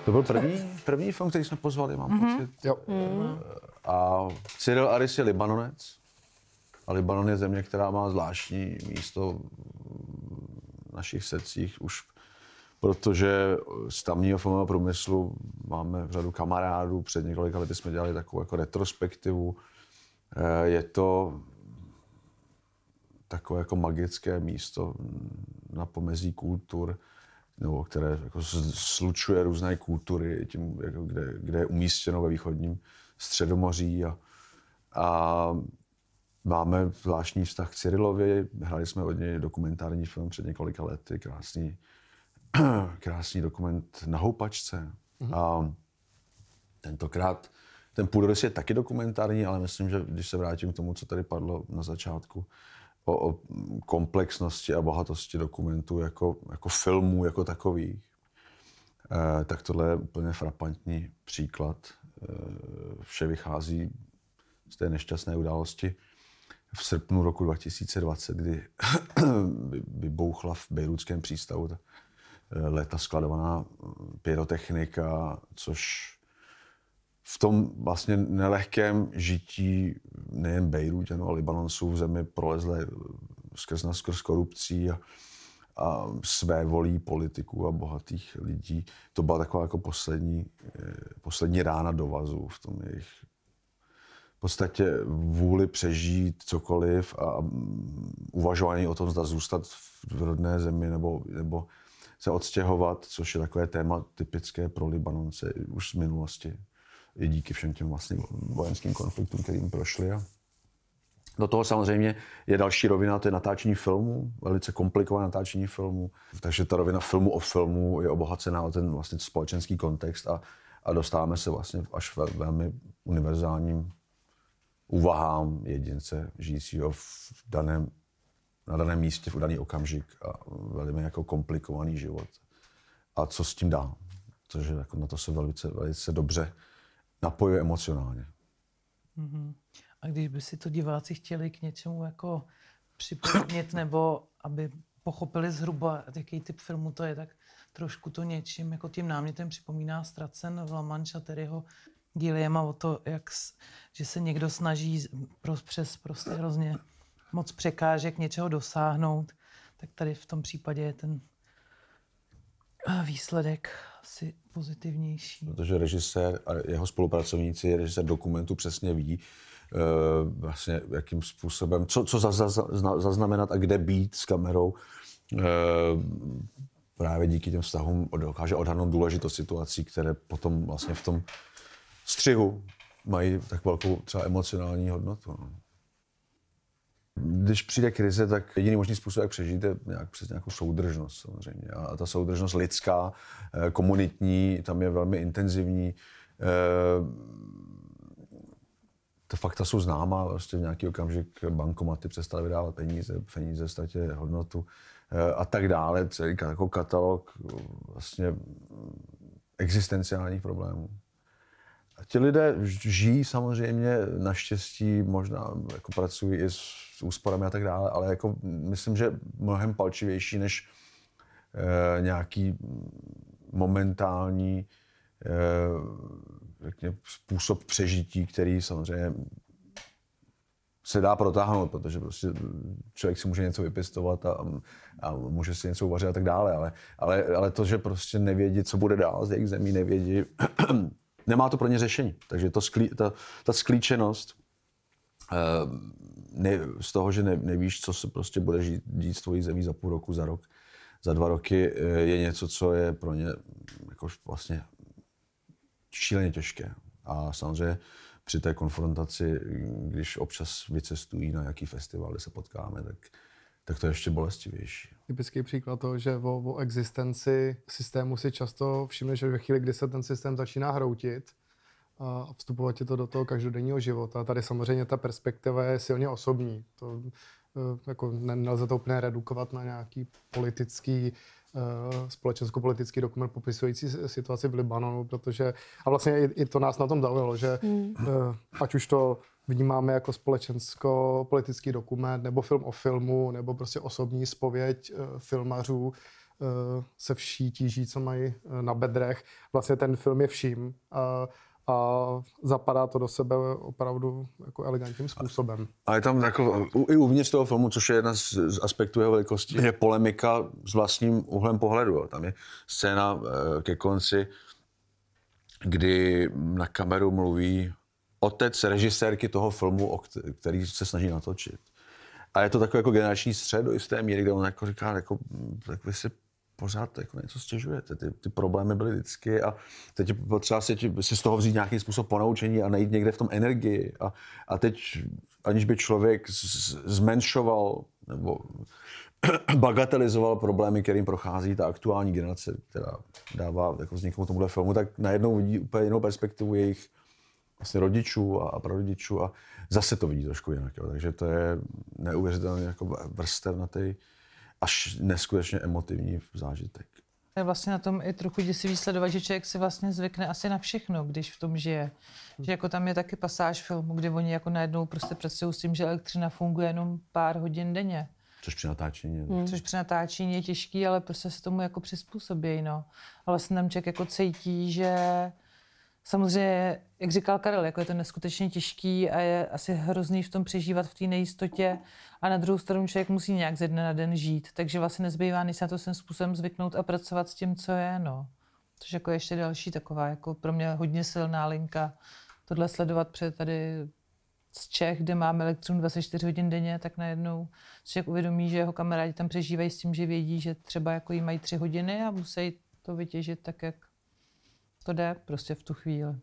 To byl první film, který jsme pozvali, mám pocit. Jo. A Cyril Aris je Libanonec. A Libanon je země, která má zvláštní místo v našich srdcích už, protože z tamního filmového průmyslu máme řadu kamarádů. Před několika lety jsme dělali takovou jako retrospektivu. Je to takové jako magické místo na pomezí kultur, nebo které jako slučuje různé kultury, tím, jako kde je umístěno ve východním Středomoří. A máme zvláštní vztah k Cyrilovi. Hráli jsme od něj dokumentární film před několika lety, krásný dokument Na houpačce. A tentokrát ten půdorys je taky dokumentární, ale myslím, že když se vrátím k tomu, co tady padlo na začátku, o komplexnosti a bohatosti dokumentů jako filmů jako takových, tak tohle je úplně frapantní příklad. Vše vychází z té nešťastné události v srpnu roku 2020, kdy vybouchla v bejrútském přístavu léta skladovaná pyrotechnika, což v tom vlastně nelehkém žití nejen Bejrúťanů a Libanonců v zemi prolezlé skrz korupcí a své volí politiků a bohatých lidí. To byla taková jako poslední rána do vazu v tom jejich v podstatě vůli přežít cokoliv a uvažování o tom, zda zůstat v rodné zemi nebo se odstěhovat, což je takové téma typické pro Libanonce už z minulosti. I díky všem těm vlastně vojenským konfliktům, kterým prošli. A do toho samozřejmě je další rovina, to je natáčení filmu, velice komplikované natáčení filmu. Takže ta rovina filmu o filmu je obohacená o ten vlastně společenský kontext a dostáváme se vlastně až velmi univerzálním úvahám jedince žijícího na daném místě v daný okamžik a velmi jako komplikovaný život. A co s tím dál? Protože jako na to se velice dobře napojuje emocionálně. A když by si to diváci chtěli k něčemu jako připomnět, nebo aby pochopili zhruba, jaký typ filmu to je, tak trošku to něčím jako tím námětem připomíná Ztracen v La Manche a Terryho Gilliama o to, že se někdo snaží přes prostě hrozně moc překážek něčeho dosáhnout, tak tady v tom případě je ten výsledek asi pozitivnější. Protože režisér a jeho spolupracovníci, režisér dokumentu přesně ví, vlastně jakým způsobem, co zaznamenat a kde být s kamerou. Právě díky těm vztahům dokáže odhadnout důležitost situací, které potom vlastně v tom střihu mají tak velkou třeba emocionální hodnotu. Když přijde krize, tak jediný možný způsob, jak přežít, je přes nějakou soudržnost samozřejmě. A ta soudržnost lidská, komunitní, tam je velmi intenzivní. Ta fakta jsou známá, vlastně v nějaký okamžik bankomaty přestaly vydávat peníze ztratily hodnotu a tak dále. Celý jako katalog vlastně existenciálních problémů. A ti lidé žijí samozřejmě, naštěstí možná jako pracují i s úsporami a tak dále, ale jako myslím, že mnohem palčivější než nějaký momentální způsob přežití, který samozřejmě se dá protáhnout, protože prostě člověk si může něco vypěstovat a může si něco uvařit a tak dále, ale to, že prostě nevědí, co bude dál z jejich zemí, nevědí, nemá to pro ně řešení. Takže ta sklíčenost z toho, že nevíš, co se prostě bude dít s tvojí zemí za půl roku, za rok, za 2 roky, je něco, co je pro ně jako vlastně šíleně těžké. A samozřejmě při té konfrontaci, když občas vycestují na nějaký festival, kde se potkáme, tak to je ještě bolestivější. Typický příklad toho, že o existenci systému si často všimne, že ve chvíli, kdy se ten systém začíná hroutit a vstupovat je to do toho každodenního života. Tady samozřejmě ta perspektiva je silně osobní. To jako nelze to úplně redukovat na nějaký politický, společensko-politický dokument popisující situaci v Libanonu, protože a vlastně i to nás na tom zaujalo, že ať už to vnímáme jako společensko-politický dokument, nebo film o filmu, nebo prostě osobní zpověď filmařů, se vší tíží, co mají na bedrech. Vlastně ten film je vším a zapadá to do sebe opravdu jako elegantním způsobem. A je tam jako, i uvnitř toho filmu, což je jedna z aspektů jeho velikosti, je polemika s vlastním úhlem pohledu. Jo. Tam je scéna ke konci, kdy na kameru mluví otec režisérky toho filmu, který se snaží natočit. A je to takový jako generační střed do jisté míry, kde on jako říká, jako, tak vy si pořád jako něco stěžujete. Ty problémy byly vždycky a teď je potřeba si z toho vzít nějaký způsob ponaučení a najít někde v tom energii. A teď, aniž by člověk zmenšoval nebo bagatelizoval problémy, kterým prochází ta aktuální generace, která dává jako vzniknout tomuhle filmu, tak najednou vidí úplně jinou perspektivu jejich vlastně rodičů a prarodičů a zase to vidí trošku jinak. Jo. Takže to je neuvěřitelný jako vrstevnatý až neskutečně emotivní zážitek. Je vlastně na tom i trochu děsivý sledovat, že člověk si vlastně zvykne asi na všechno, když v tom žije. Že jako tam je taky pasáž filmu, kdy oni jako najednou prostě pracují s tím, že elektřina funguje jenom pár hodin denně. Což při natáčení. Což při natáčení je těžký, ale prostě se tomu jako přizpůsobí, no. A vlastně tam člověk jako cítí, že samozřejmě, jak říkal Karel, jako je to neskutečně těžký a je asi hrozný v tom přežívat v té nejistotě a na druhou stranu člověk musí nějak ze dne na den žít, takže vlastně nezbývá, než se na to svým způsobem zvyknout a pracovat s tím, co je, no. Což jako ještě další taková, jako pro mě hodně silná linka tohle sledovat, protože tady z Čech, kde máme elektřinu 24 hodin denně, tak najednou člověk uvědomí, že jeho kamarádi tam přežívají s tím, že vědí, že třeba jako jí mají 3 hodiny a musí to vytěžit tak, jak to jde prostě v tu chvíli.